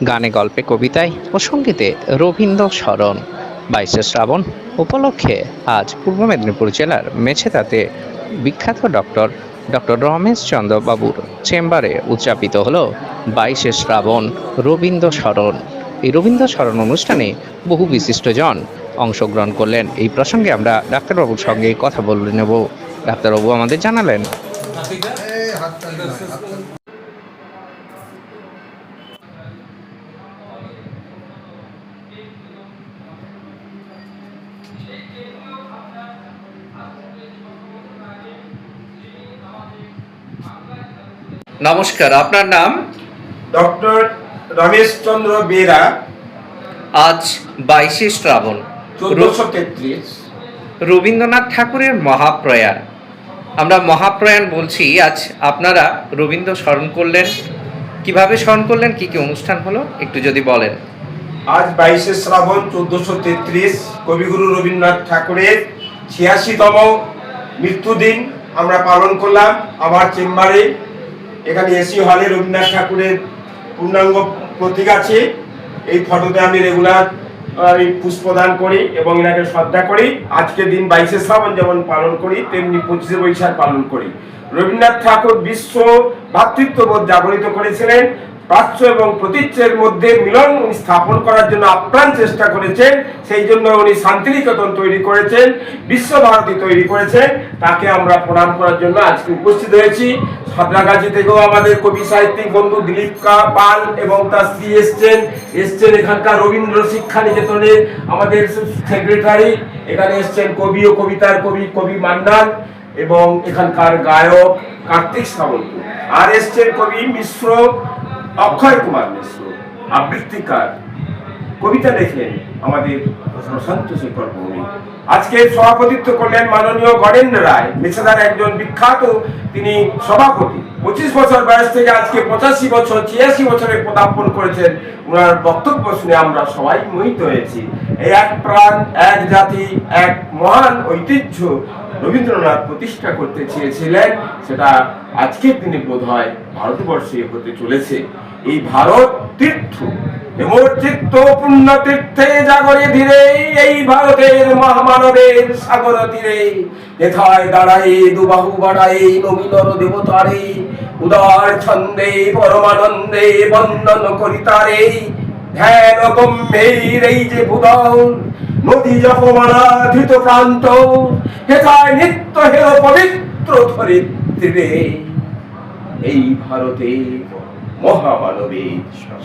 গানে, গল্পে, কবিতায় ও সঙ্গীতে রবীন্দ্র স্মরণ। 22শে শ্রাবণ উপলক্ষে আজ পূর্ব মেদিনীপুর জেলার মেছেদাতে বিখ্যাত ডক্টর রমেশ চন্দ্র বাবুর চেম্বারে উদযাপিত হল 22শে শ্রাবণ রবীন্দ্র স্মরণ। এই রবীন্দ্র স্মরণ অনুষ্ঠানে বহু বিশিষ্টজন অংশগ্রহণ করলেন। এই প্রসঙ্গে আমরা ডাক্তারবাবুর সঙ্গে কথা বলে নেব। ডাক্তারবাবু আমাদের জানালেন, নমস্কার, আপনার নাম? ডক্টর রমেশ চন্দ্র বেরা। আজ 22শে শ্রাবণ 1433 রবীন্দ্রনাথ ঠাকুরের মহাপ্রয়াণ। আমরা মহাপ্রয়াণ বলছি। আজ আপনারা রবীন্দ্র স্মরণ করলেন, কিভাবে স্মরণ করলেন, কি কি অনুষ্ঠান হলো একটু যদি বলেন। আজ 22শে শ্রাবণ 1433 কবিগুরু রবীন্দ্রনাথ ঠাকুরের 86তম মৃত্যুদিন আমরা পালন করলাম আমার চেম্বারে। এখানে এসি হলে রবীন্দ্রনাথ ঠাকুরের পূর্ণাঙ্গ প্রতীক আছে। এই ফটোতে আমি রেগুলার পুষ্পদান করি এবং এনাকে শ্রদ্ধা করি। আজকের দিন 22শে শ্রাবণ যেমন পালন করি, তেমনি 25শে বৈশাখ পালন করি। রবীন্দ্রনাথ ঠাকুর বিশ্ব ভ্রাতৃত্ববোধ জাগরিত করেছিলেন। প্রাচ্য এবং প্রতীচ্যের মধ্যে মিলন উনি স্থাপন করার জন্য আপ্রাণ চেষ্টা করেছেন। সেই জন্য উনি শান্তিনিকেতন তৈরি করেছেন, বিশ্বভারতী তৈরি করেছেন। তাকে আমরা প্রণাম করার জন্য আজকে উপস্থিত হয়েছি। সাঁতরাগাছি থেকেও আমাদের কবি সাহিত্যিক বন্ধু দিলীপ পাল এবং তার স্ত্রী এসছেন এখানকার রবীন্দ্র শিক্ষা নিকেতনের আমাদের সেক্রেটারি। এখানে এসছেন কবি ও কবিতার কবি মান্নান এবং এখানকার গায়ক কার্তিক সামন্ত। আর এসছেন কবি মিশ্র, অক্ষয় কুমার মিশ্র, আবৃত্তিকার, কবিতা লেখেন আমাদের প্রশান্ত শেখর ভৌমিক। আজকে সভাপতিত্ব করলেন মাননীয় গণেন্দ্র রায়, মেছেদার একজন বিখ্যাত তিনি সভাপতি। 25 বছর বয়স থেকে আজকে 85 বছর 86 বছরে পদার্পণ করেছেন। ওনার বক্তব্য শুনে আমরা সবাই মোহিত হয়েছি। এই এক প্রাণ, এক জাতি, এক মহান ঐতিহ্য রবীন্দ্রনাথ প্রতিষ্ঠা করতে চেয়েছিলেন। সেটা আজকের দিনে বোধ হয় ভারতবর্ষে হতে চলেছে। এই ভারত তীর্থ চিত্ত পুণ্য তীর্থে জাগরে ধীরে, এই ভারতের মহামানবের সাগর তীরে হেথায় দাঁড়াই দুবাহু বাড়াই নবীনর দেবতারে, উদার ছন্দে পরমানন্দে বন্দন করিতারে। ধ্যান গম্ভীর এই যে ভূদল নদী জপমালা ধৃত প্রান্ত, হেথায় নিত্য হের পবিত্র ধরিত্রীরে, এই ভারতে মহামানবের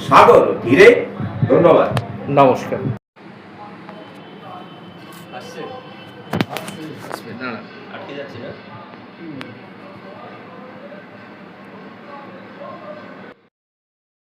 সাগর তীরে। ধন্যবাদ, নমস্কার। আসছে না আটকে যাচ্ছে না।